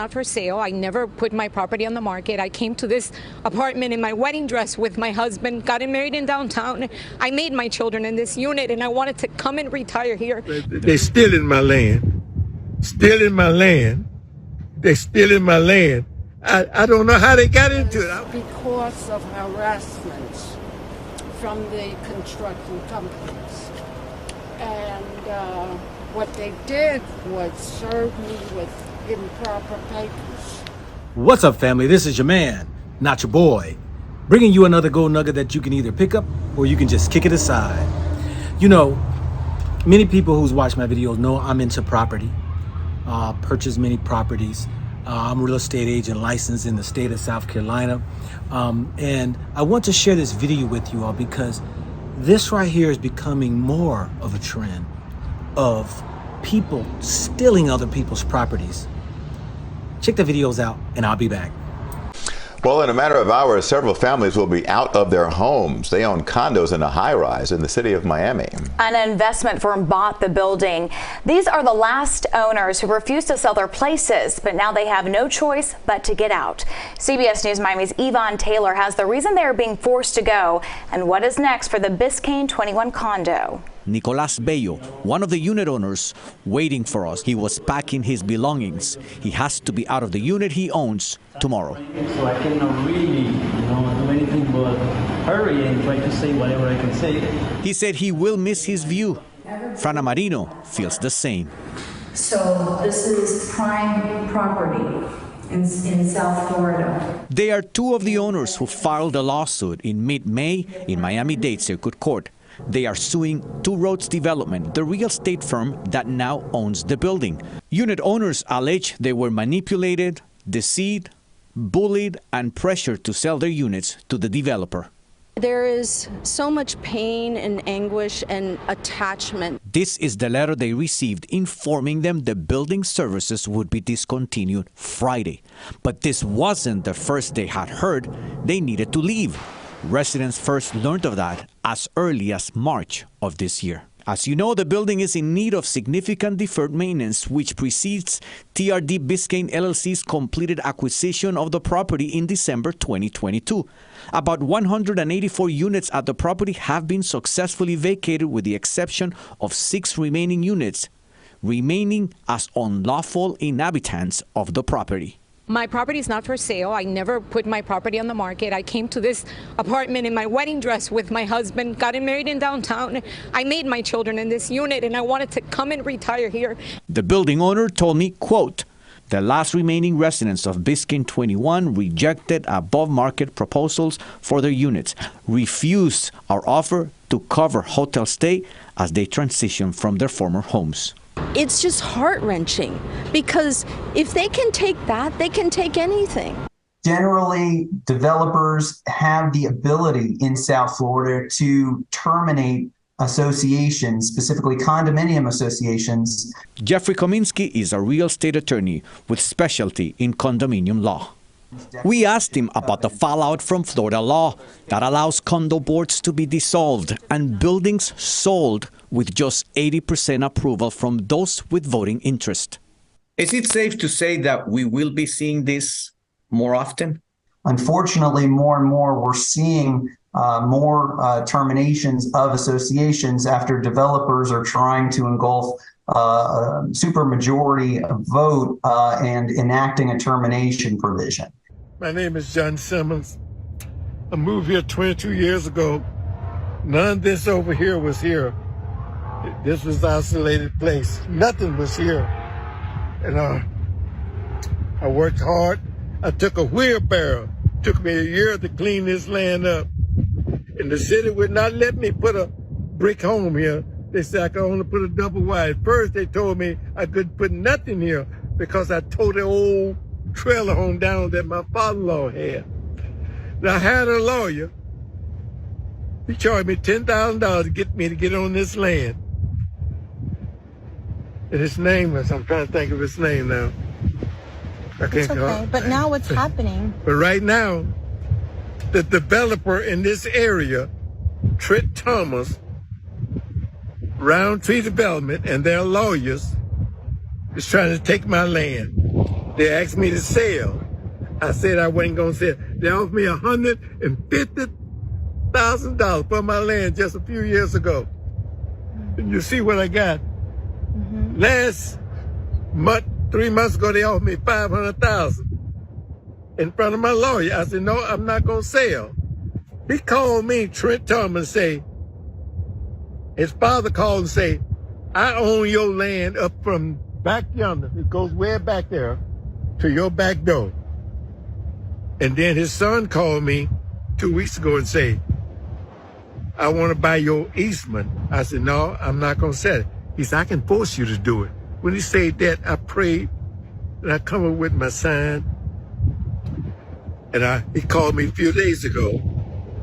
not for sale. I never put my property on the market. I came to this apartment in my wedding dress with my husband, got married in downtown. I made my children in this unit, and I wanted to come and retire here. They're stealing my land. Stealing my land. They're stealing my land. I don't know how they got into it. Because of harassment from the construction companies. And what they did was serve me with improper papers. What's up, family? This is your man, not your boy, bringing you another gold nugget that you can either pick up or you can just kick it aside. You know, many people who's watched my videos know I'm into property, purchase many properties. I'm a real estate agent licensed in the state of South Carolina. And I want to share this video with you all because this right here is becoming more of a trend of people stealing other people's properties. Check the videos out and I'll be back. Well, in a matter of hours, several families will be out of their homes. They own condos in a high-rise in the city of Miami. An investment firm bought the building. These are the last owners who refused to sell their places, but now they have no choice but to get out. CBS News Miami's Yvonne Taylor has the reason they are being forced to go and what is next for the Biscayne 21 condo. Nicolas Bello, one of the unit owners, waiting for us. He was packing his belongings. He has to be out of the unit he owns tomorrow. So I cannot really, do anything but hurry and try to say whatever I can say. He said he will miss his view. Frana Marino feels the same. So this is prime property in South Florida. They are two of the owners who filed a lawsuit in mid-May in Miami-Dade Circuit Court. They are suing Two Roads Development, the real estate firm that now owns the building. Unit owners allege they were manipulated, deceived, bullied, and pressured to sell their units to the developer. There is so much pain and anguish and attachment. This is the letter they received informing them the building services would be discontinued Friday. But this wasn't the first they had heard they needed to leave. Residents first learned of that as early as March of this year. As you know, the building is in need of significant deferred maintenance, which precedes TRD Biscayne LLC's completed acquisition of the property in December 2022. About 184 units at the property have been successfully vacated with the exception of 6 remaining units, remaining as unlawful inhabitants of the property. My property is not for sale. I never put my property on the market. I came to this apartment in my wedding dress with my husband, got married in downtown. I made my children in this unit, and I wanted to come and retire here. The building owner told me, quote, "The last remaining residents of Biscayne 21 rejected above-market proposals for their units, refused our offer to cover hotel stay as they transition from their former homes." It's just heart-wrenching because if they can take that, they can take anything. Generally, developers have the ability in South Florida to terminate associations, specifically condominium associations. Jeffrey Kominski is a real estate attorney with specialty in condominium law. We asked him about the fallout from Florida law that allows condo boards to be dissolved and buildings sold with just 80% approval from those with voting interest. Is it safe to say that we will be seeing this more often? Unfortunately, more and more we're seeing more terminations of associations after developers are trying to engulf a supermajority vote and enacting a termination provision. My name is John Simmons. I moved here 22 years ago. None of this over here was here. This was an isolated place. Nothing was here. And I worked hard. I took a wheelbarrow. It took me a year to clean this land up. And the city would not let me put a brick home here. They said I could only put a double wide. First, they told me I couldn't put nothing here because I tore the old trailer home down that my father-in-law had. And I hired a lawyer. He charged me $10,000 to get me to get on this land. And his name was, I'm trying to think of his name now. It's okay, but now what's happening? But right now, the developer in this area, Trent Thomas, Roundtree Development, and their lawyers is trying to take my land. They asked me to sell. I said I wasn't gonna sell. They offered me $150,000 for my land just a few years ago. And you see what I got. Last month, 3 months ago, they offered me $500,000 in front of my lawyer. I said, no, I'm not gonna sell. He called me, Trent Thomas, say, his father called and say, I own your land up from back yonder. It goes way back there to your back door. And then his son called me 2 weeks ago and say, I want to buy your easement. I said, no, I'm not going to sell it. He said, I can force you to do it. When he said that, I prayed and I come up with my sign. And he called me a few days ago.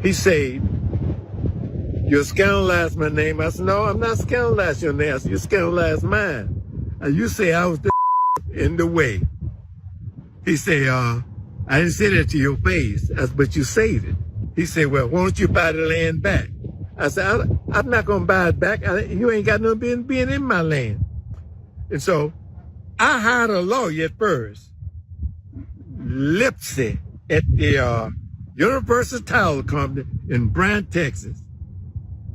He said, you scandalized my name. I said, no, I'm not scandalized your name. I said, you scandalized mine. And you say I was the in the way. He said, I didn't say that to your face, but you said it. He said, well, why don't you buy the land back? I said, I'm not going to buy it back. You ain't got no business being in my land. And so I hired a lawyer at first, Lipsy, at the Universal Tile Company in Bryan, Texas.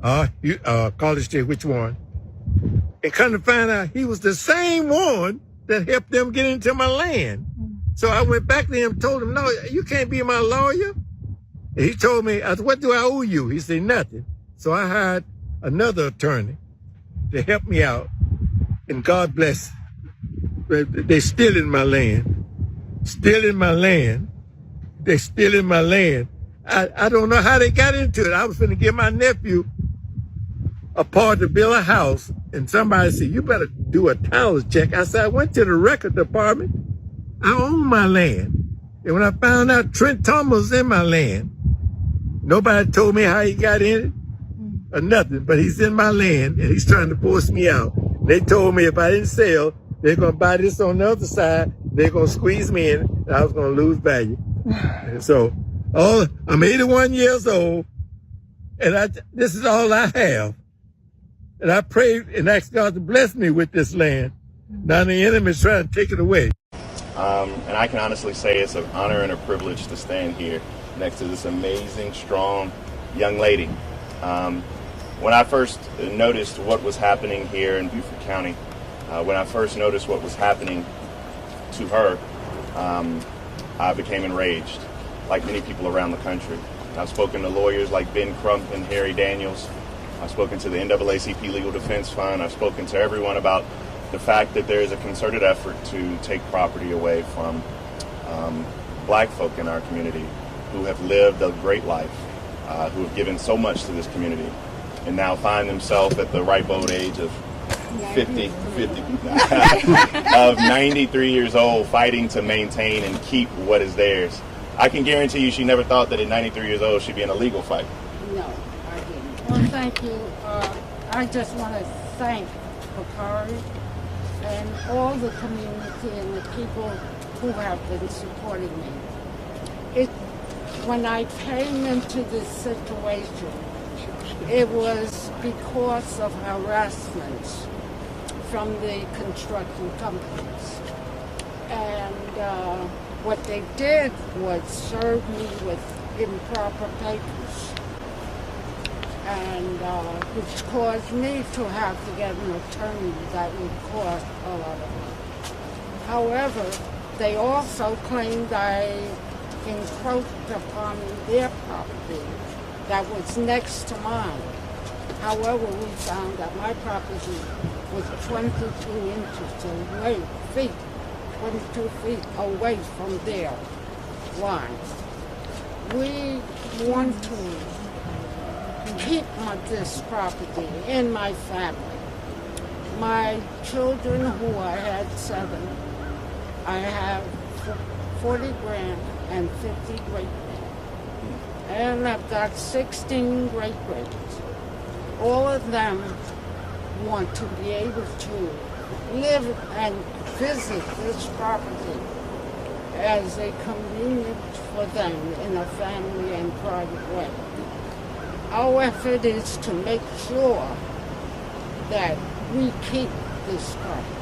College State, which one? And come to find out he was the same one that helped them get into my land. So I went back to him and told him, no, you can't be my lawyer. And he told me, I said, what do I owe you? He said, nothing. So I hired another attorney to help me out. And God bless. They still in my land. Still in my land. They still in my land. I don't know how they got into it. I was going to give my nephew a part to build a house. And somebody said, you better do a title check. I said, I went to the record department. I own my land. And when I found out Trent Thomas was in my land, nobody told me how he got in it or nothing, but he's in my land and he's trying to force me out. They told me if I didn't sell, they're going to buy this on the other side. They're going to squeeze me in and I was going to lose value. And so I'm 81 years old and this is all I have. And I prayed and asked God to bless me with this land. Now the enemy's trying to take it away. And I can honestly say it's an honor and a privilege to stand here next to this amazing, strong young lady. When I first noticed what was happening here in Beaufort County, when I first noticed what was happening to her, I became enraged, like many people around the country. I've spoken to lawyers like Ben Crump and Harry Daniels. I've spoken to the NAACP Legal Defense Fund. I've spoken to everyone about the fact that there is a concerted effort to take property away from black folk in our community who have lived a great life, who have given so much to this community, and now find themselves at the ripe old age of 93 years old, fighting to maintain and keep what is theirs. I can guarantee you she never thought that at 93 years old she'd be in a legal fight. No, I didn't. Well, thank you. I just want to thank Bakari and all the community and the people who have been supporting me. When I came into this situation, it was because of harassment from the construction companies. And what they did was serve me with improper papers, and which caused me to have to get an attorney that would cost a lot of money. However, they also claimed I encroached upon their property that was next to mine. However, we found that my property was 22 feet away from their line. We want to keep this property in my family. My children, who I had 7, I have 40 grand and 50 great grand. And I've got 16 great grands. All of them want to be able to live and visit this property as a convenience for them in a family and private way. Our effort is to make sure that we keep this property.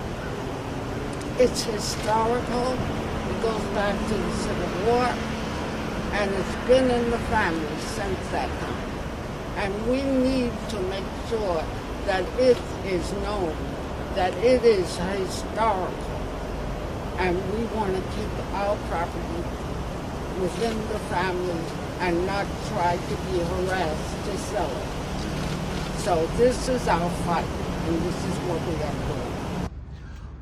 It's historical. It goes back to the Civil War, and it's been in the family since that time. And we need to make sure that it is known, that it is historical, and we want to keep our property within the family and not try to be harassed to sell it. So this is our fight, and this is what we are doing.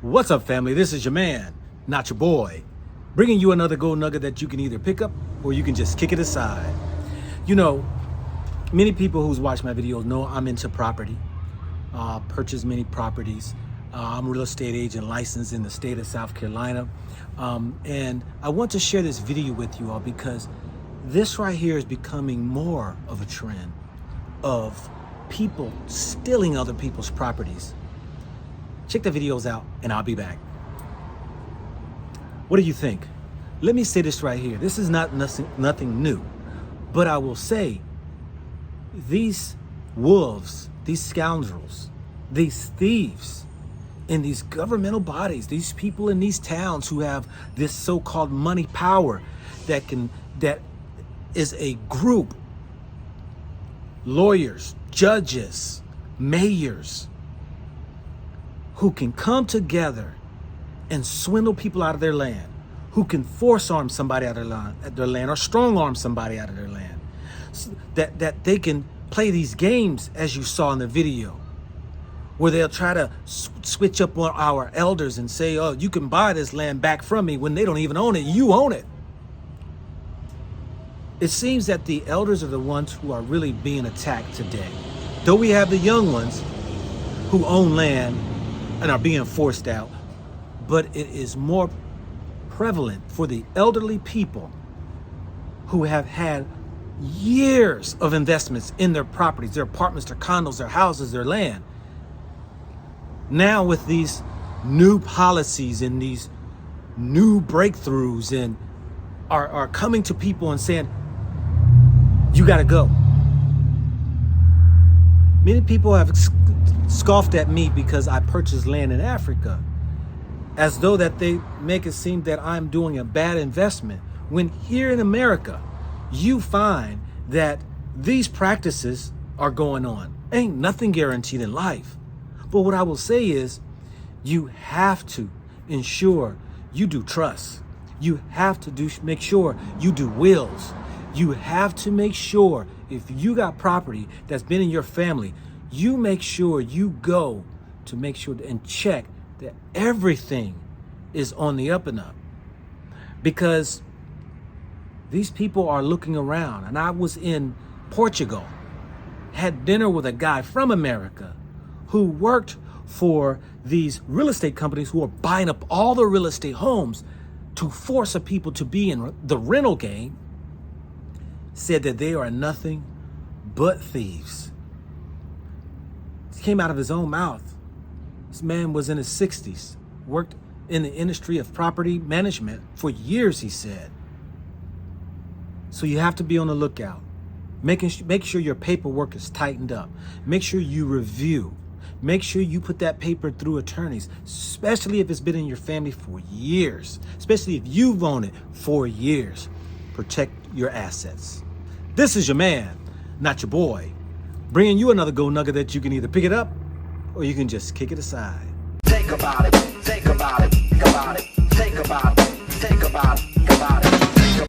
What's up, family? This is your man, not your boy, bringing you another gold nugget that you can either pick up or you can just kick it aside. You know, many people who's watched my videos know I'm into property, purchase many properties. I'm a real estate agent licensed in the state of South Carolina. And I want to share this video with you all because this right here is becoming more of a trend of people stealing other people's properties. Check the videos out and I'll be back. What do you think? Let me say this right here. This is nothing new, but I will say these wolves, these scoundrels, these thieves in these governmental bodies, these people in these towns who have this so-called money power that is a group, lawyers, judges, mayors, who can come together and swindle people out of their land, who can force arm somebody out of their land or strong arm somebody out of their land, so that they can play these games, as you saw in the video, where they'll try to switch up on our elders and say, oh, you can buy this land back from me, when they don't even own it. You own it. It seems that the elders are the ones who are really being attacked today. Though we have the young ones who own land and are being forced out, but it is more prevalent for the elderly people who have had years of investments in their properties, their apartments, their condos, their houses, their land. Now with these new policies and these new breakthroughs and are coming to people and saying, you gotta go. Many people have scoffed at me because I purchased land in Africa, as though that they make it seem that I'm doing a bad investment, when here in America, you find that these practices are going on. Ain't nothing guaranteed in life. But what I will say is, you have to ensure you do trust. You have to make sure you do wills. You have to make sure if you got property that's been in your family, you make sure you go to make sure and check that everything is on the up and up. Because these people are looking around. And I was in Portugal, had dinner with a guy from America who worked for these real estate companies who are buying up all the real estate homes to force a people to be in the rental game, said that they are nothing but thieves. It came out of his own mouth. This man was in his 60s, worked in the industry of property management for years, he said. So you have to be on the lookout. Make sure your paperwork is tightened up. Make sure you review. Make sure you put that paper through attorneys, especially if it's been in your family for years, especially if you've owned it for years. Protect your assets. This is your man, not your boy, bringing you another gold nugget that you can either pick it up or you can just kick it aside. Think about it, think about it, think about it, think about it, think about it.